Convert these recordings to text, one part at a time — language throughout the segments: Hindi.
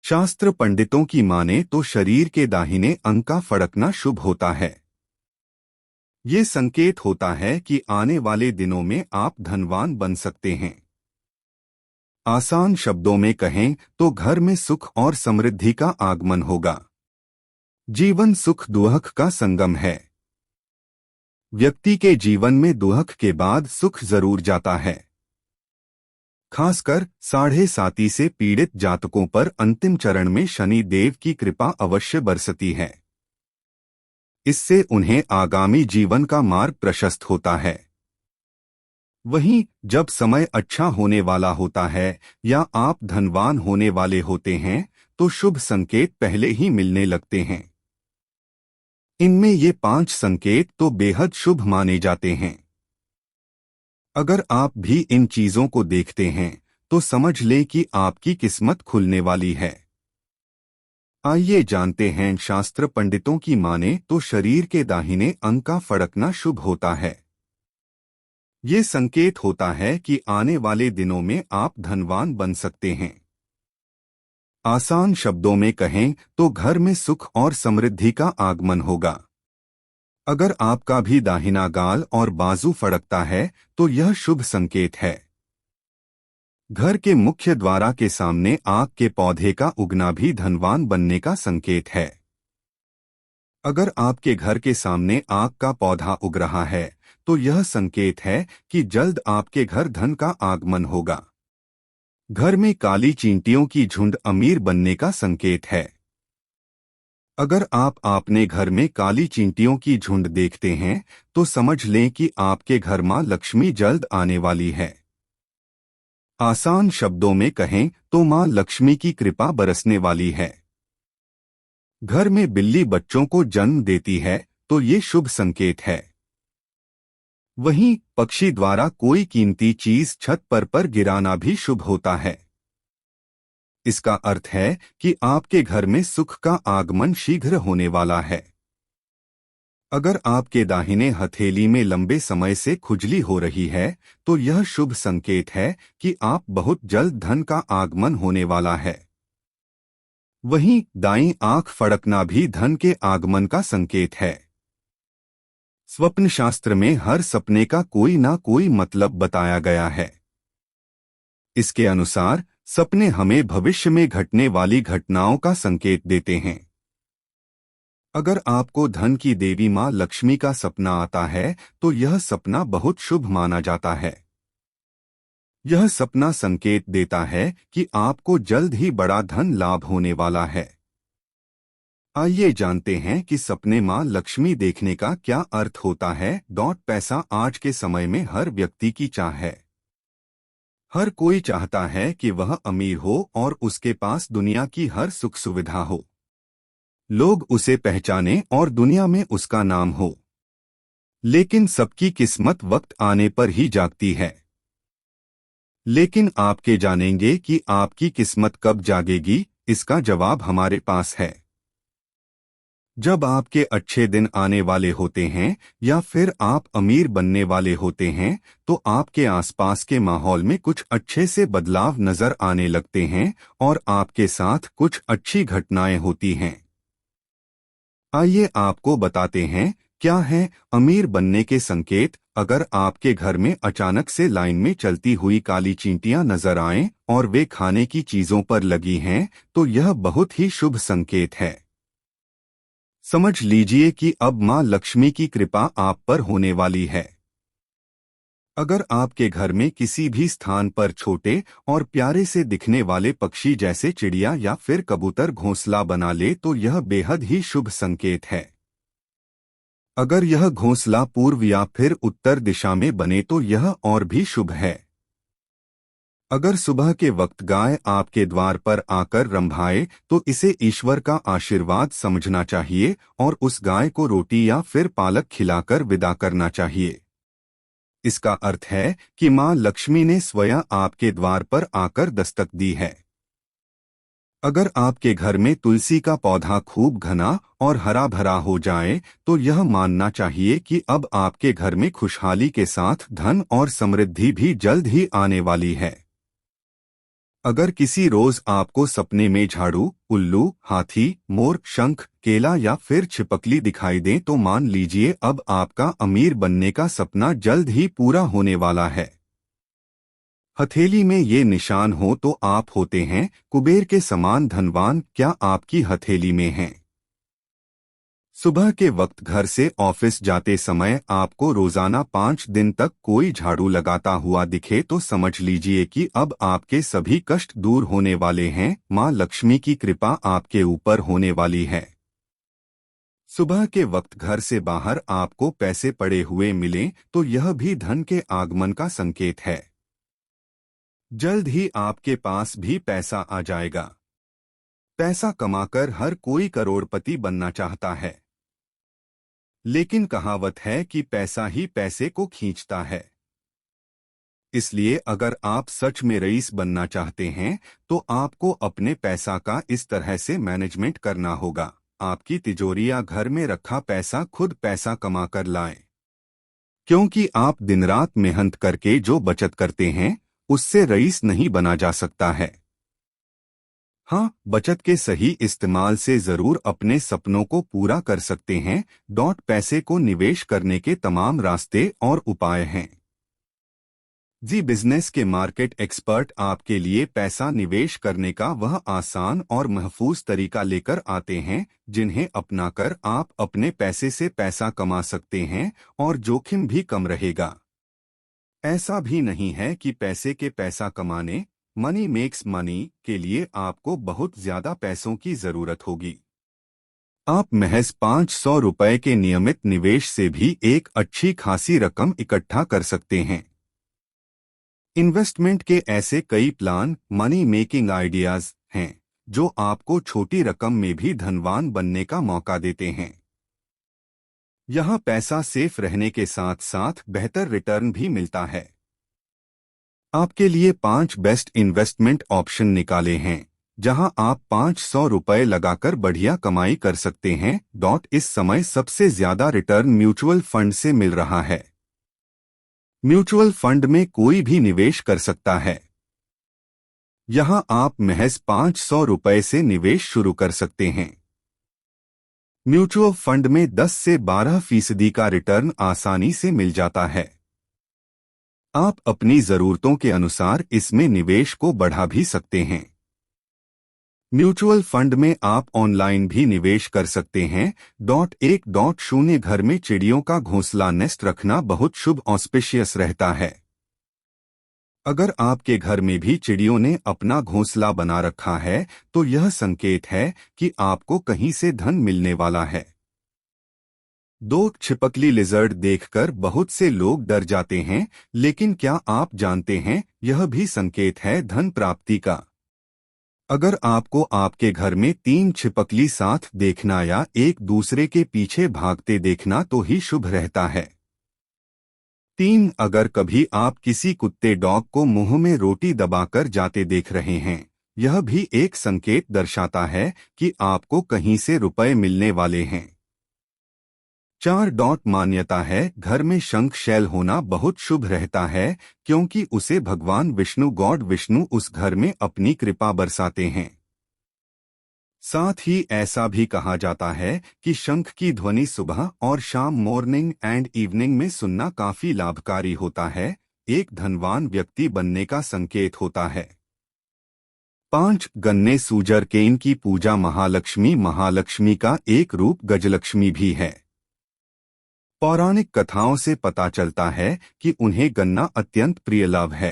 शास्त्र पंडितों की माने तो शरीर के दाहिने अंग का फड़कना शुभ होता है। ये संकेत होता है कि आने वाले दिनों में आप धनवान बन सकते हैं। आसान शब्दों में कहें तो घर में सुख और समृद्धि का आगमन होगा। जीवन सुख दुख का संगम है। व्यक्ति के जीवन में दुख के बाद सुख जरूर जाता है। खासकर साढ़े साती से पीड़ित जातकों पर अंतिम चरण में शनि देव की कृपा अवश्य बरसती है। इससे उन्हें आगामी जीवन का मार्ग प्रशस्त होता है। वहीं जब समय अच्छा होने वाला होता है या आप धनवान होने वाले होते हैं तो शुभ संकेत पहले ही मिलने लगते हैं। इनमें ये 5 संकेत तो बेहद शुभ माने जाते हैं। अगर आप भी इन चीजों को देखते हैं तो समझ लें कि आपकी किस्मत खुलने वाली है। आइए जानते हैं, शास्त्र पंडितों की माने तो शरीर के दाहिने अंग का फड़कना शुभ होता है। ये संकेत होता है कि आने वाले दिनों में आप धनवान बन सकते हैं। आसान शब्दों में कहें तो घर में सुख और समृद्धि का आगमन होगा। अगर आपका भी दाहिना गाल और बाजू फड़कता है तो यह शुभ संकेत है। घर के मुख्य द्वार के सामने आक के पौधे का उगना भी धनवान बनने का संकेत है। अगर आपके घर के सामने आक का पौधा उग रहा है तो यह संकेत है कि जल्द आपके घर धन का आगमन होगा। घर में काली चींटियों की झुंड अमीर बनने का संकेत है। अगर आप अपने घर में काली चींटियों की झुंड देखते हैं तो समझ लें कि आपके घर मां लक्ष्मी जल्द आने वाली है। आसान शब्दों में कहें तो मां लक्ष्मी की कृपा बरसने वाली है। घर में बिल्ली बच्चों को जन्म देती है तो ये शुभ संकेत है। वहीं पक्षी द्वारा कोई कीमती चीज छत पर गिराना भी शुभ होता है। इसका अर्थ है कि आपके घर में सुख का आगमन शीघ्र होने वाला है। अगर आपके दाहिने हथेली में लंबे समय से खुजली हो रही है तो यह शुभ संकेत है कि आप बहुत जल्द धन का आगमन होने वाला है। वहीं दाईं आंख फड़कना भी धन के आगमन का संकेत है। स्वप्न शास्त्र में हर सपने का कोई ना कोई मतलब बताया गया है। इसके अनुसार सपने हमें भविष्य में घटने वाली घटनाओं का संकेत देते हैं। अगर आपको धन की देवी मां लक्ष्मी का सपना आता है तो यह सपना बहुत शुभ माना जाता है। यह सपना संकेत देता है कि आपको जल्द ही बड़ा धन लाभ होने वाला है। आइए जानते हैं कि सपने मां लक्ष्मी देखने का क्या अर्थ होता है। पैसा आज के समय में हर व्यक्ति की चाह है। हर कोई चाहता है कि वह अमीर हो और उसके पास दुनिया की हर सुख सुविधा हो। लोग उसे पहचाने और दुनिया में उसका नाम हो। लेकिन सबकी किस्मत वक्त आने पर ही जागती है। लेकिन आपके जानेंगे कि आपकी किस्मत कब जागेगी, इसका जवाब हमारे पास है। जब आपके अच्छे दिन आने वाले होते हैं या फिर आप अमीर बनने वाले होते हैं तो आपके आसपास के माहौल में कुछ अच्छे से बदलाव नजर आने लगते हैं और आपके साथ कुछ अच्छी घटनाएं होती हैं। आइए आपको बताते हैं क्या है अमीर बनने के संकेत। अगर आपके घर में अचानक से लाइन में चलती हुई काली चींटियां नजर आएं और वे खाने की चीजों पर लगी हैं तो यह बहुत ही शुभ संकेत है। समझ लीजिए कि अब मां लक्ष्मी की कृपा आप पर होने वाली है। अगर आपके घर में किसी भी स्थान पर छोटे और प्यारे से दिखने वाले पक्षी जैसे चिड़िया या फिर कबूतर घोंसला बना ले तो यह बेहद ही शुभ संकेत है। अगर यह घोंसला पूर्व या फिर उत्तर दिशा में बने तो यह और भी शुभ है। अगर सुबह के वक्त गाय आपके द्वार पर आकर रंभाए तो इसे ईश्वर का आशीर्वाद समझना चाहिए और उस गाय को रोटी या फिर पालक खिलाकर विदा करना चाहिए। इसका अर्थ है कि मां लक्ष्मी ने स्वयं आपके द्वार पर आकर दस्तक दी है। अगर आपके घर में तुलसी का पौधा खूब घना और हरा भरा हो जाए तो यह मानना चाहिए कि अब आपके घर में खुशहाली के साथ धन और समृद्धि भी जल्द ही आने वाली है। अगर किसी रोज आपको सपने में झाड़ू, उल्लू, हाथी, मोर, शंख, केला या फिर छिपकली दिखाई दें तो मान लीजिए अब आपका अमीर बनने का सपना जल्द ही पूरा होने वाला है। हथेली में ये निशान हो तो आप होते हैं कुबेर के समान धनवान। क्या आपकी हथेली में हैं? सुबह के वक्त घर से ऑफिस जाते समय आपको रोजाना 5 दिन तक कोई झाड़ू लगाता हुआ दिखे तो समझ लीजिए कि अब आपके सभी कष्ट दूर होने वाले हैं। माँ लक्ष्मी की कृपा आपके ऊपर होने वाली है। सुबह के वक्त घर से बाहर आपको पैसे पड़े हुए मिलें तो यह भी धन के आगमन का संकेत है। जल्द ही आपके पास भी पैसा आ जाएगा। पैसा कमाकर हर कोई करोड़पति बनना चाहता है, लेकिन कहावत है कि पैसा ही पैसे को खींचता है। इसलिए अगर आप सच में रईस बनना चाहते हैं तो आपको अपने पैसा का इस तरह से मैनेजमेंट करना होगा। आपकी तिजोरी या घर में रखा पैसा खुद पैसा कमा कर लाएं, क्योंकि आप दिन रात मेहनत करके जो बचत करते हैं उससे रईस नहीं बना जा सकता है। हाँ, बचत के सही इस्तेमाल से जरूर अपने सपनों को पूरा कर सकते हैं। पैसे को निवेश करने के तमाम रास्ते और उपाय हैं। जी बिजनेस के मार्केट एक्सपर्ट आपके लिए पैसा निवेश करने का वह आसान और महफूज तरीका लेकर आते हैं जिन्हें अपनाकर आप अपने पैसे से पैसा कमा सकते हैं और जोखिम भी कम रहेगा। ऐसा भी नहीं है कि पैसे के पैसा कमाने, मनी मेक्स मनी के लिए आपको बहुत ज्यादा पैसों की जरूरत होगी। आप महज 500 रुपए के नियमित निवेश से भी एक अच्छी खासी रकम इकट्ठा कर सकते हैं। इन्वेस्टमेंट के ऐसे कई प्लान, मनी मेकिंग आइडियाज हैं जो आपको छोटी रकम में भी धनवान बनने का मौका देते हैं। यहाँ पैसा सेफ रहने के साथ साथ बेहतर रिटर्न भी मिलता है। आपके लिए 5 बेस्ट इन्वेस्टमेंट ऑप्शन निकाले हैं जहां आप 500 रुपए लगाकर बढ़िया कमाई कर सकते हैं। इस समय सबसे ज्यादा रिटर्न म्यूचुअल फंड से मिल रहा है। म्यूचुअल फंड में कोई भी निवेश कर सकता है। यहां आप महज 500 रुपए से निवेश शुरू कर सकते हैं। म्यूचुअल फंड में 10 से 12% का रिटर्न आसानी से मिल जाता है। आप अपनी जरूरतों के अनुसार इसमें निवेश को बढ़ा भी सकते हैं। म्यूचुअल फंड में आप ऑनलाइन भी निवेश कर सकते हैं। 1.0 घर में चिड़ियों का घोंसला नेस्ट रखना बहुत शुभ ऑस्पिशियस रहता है। अगर आपके घर में भी चिड़ियों ने अपना घोंसला बना रखा है तो यह संकेत है कि आपको कहीं से धन मिलने वाला है। 2 छिपकली लिजर्ड देखकर बहुत से लोग डर जाते हैं, लेकिन क्या आप जानते हैं यह भी संकेत है धन प्राप्ति का। अगर आपको आपके घर में 3 छिपकली साथ देखना या एक दूसरे के पीछे भागते देखना तो ही शुभ रहता है। 3 अगर कभी आप किसी कुत्ते डॉग को मुंह में रोटी दबाकर जाते देख रहे हैं, यह भी एक संकेत दर्शाता है कि आपको कहीं से रुपए मिलने वाले हैं। 4 मान्यता है घर में शंख शैल होना बहुत शुभ रहता है, क्योंकि उसे भगवान विष्णु गॉड विष्णु उस घर में अपनी कृपा बरसाते हैं। साथ ही ऐसा भी कहा जाता है कि शंख की ध्वनि सुबह और शाम मॉर्निंग एंड इवनिंग में सुनना काफी लाभकारी होता है, एक धनवान व्यक्ति बनने का संकेत होता है। 5 गन्ने सूजर केन की पूजा महालक्ष्मी का एक रूप गजलक्ष्मी भी है। पौराणिक कथाओं से पता चलता है कि उन्हें गन्ना अत्यंत प्रिय लाभ है।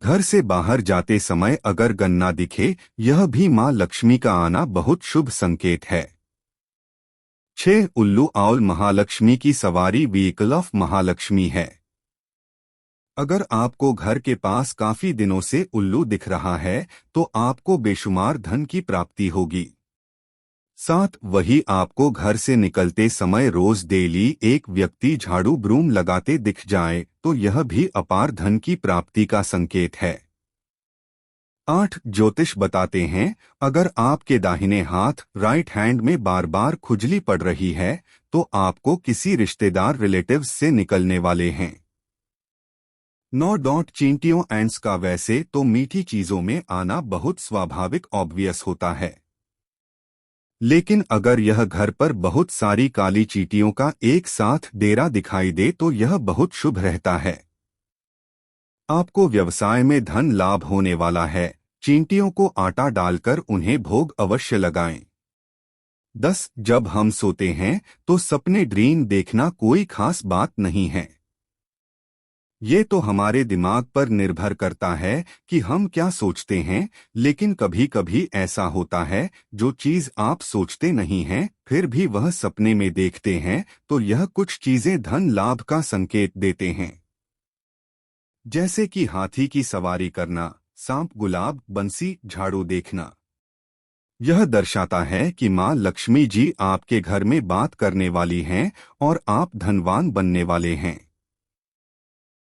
घर से बाहर जाते समय अगर गन्ना दिखे, यह भी मां लक्ष्मी का आना बहुत शुभ संकेत है। 6 उल्लू आउल महालक्ष्मी की सवारी व्हीकल ऑफ महालक्ष्मी है। अगर आपको घर के पास काफी दिनों से उल्लू दिख रहा है तो आपको बेशुमार धन की प्राप्ति होगी। साथ वही आपको घर से निकलते समय रोज डेली एक व्यक्ति झाड़ू ब्रूम लगाते दिख जाए तो यह भी अपार धन की प्राप्ति का संकेत है। 8 ज्योतिष बताते हैं अगर आपके दाहिने हाथ राइट हैंड में बार बार खुजली पड़ रही है तो आपको किसी रिश्तेदार रिलेटिव्स से निकलने वाले हैं। चींटियों एंड्स का वैसे तो मीठी चीजों में आना बहुत स्वाभाविक ऑब्वियस होता है, लेकिन अगर यह घर पर बहुत सारी काली चींटियों का एक साथ डेरा दिखाई दे तो यह बहुत शुभ रहता है। आपको व्यवसाय में धन लाभ होने वाला है। चींटियों को आटा डालकर उन्हें भोग अवश्य लगाएं। 10 जब हम सोते हैं तो सपने ड्रीम देखना कोई खास बात नहीं है। ये तो हमारे दिमाग पर निर्भर करता है कि हम क्या सोचते हैं, लेकिन कभी कभी ऐसा होता है जो चीज आप सोचते नहीं हैं फिर भी वह सपने में देखते हैं, तो यह कुछ चीजें धन लाभ का संकेत देते हैं। जैसे कि हाथी की सवारी करना, सांप, गुलाब, बंसी, झाड़ू देखना। यह दर्शाता है कि माँ लक्ष्मी जी आपके घर में बात करने वाली हैं और आप धनवान बनने वाले हैं।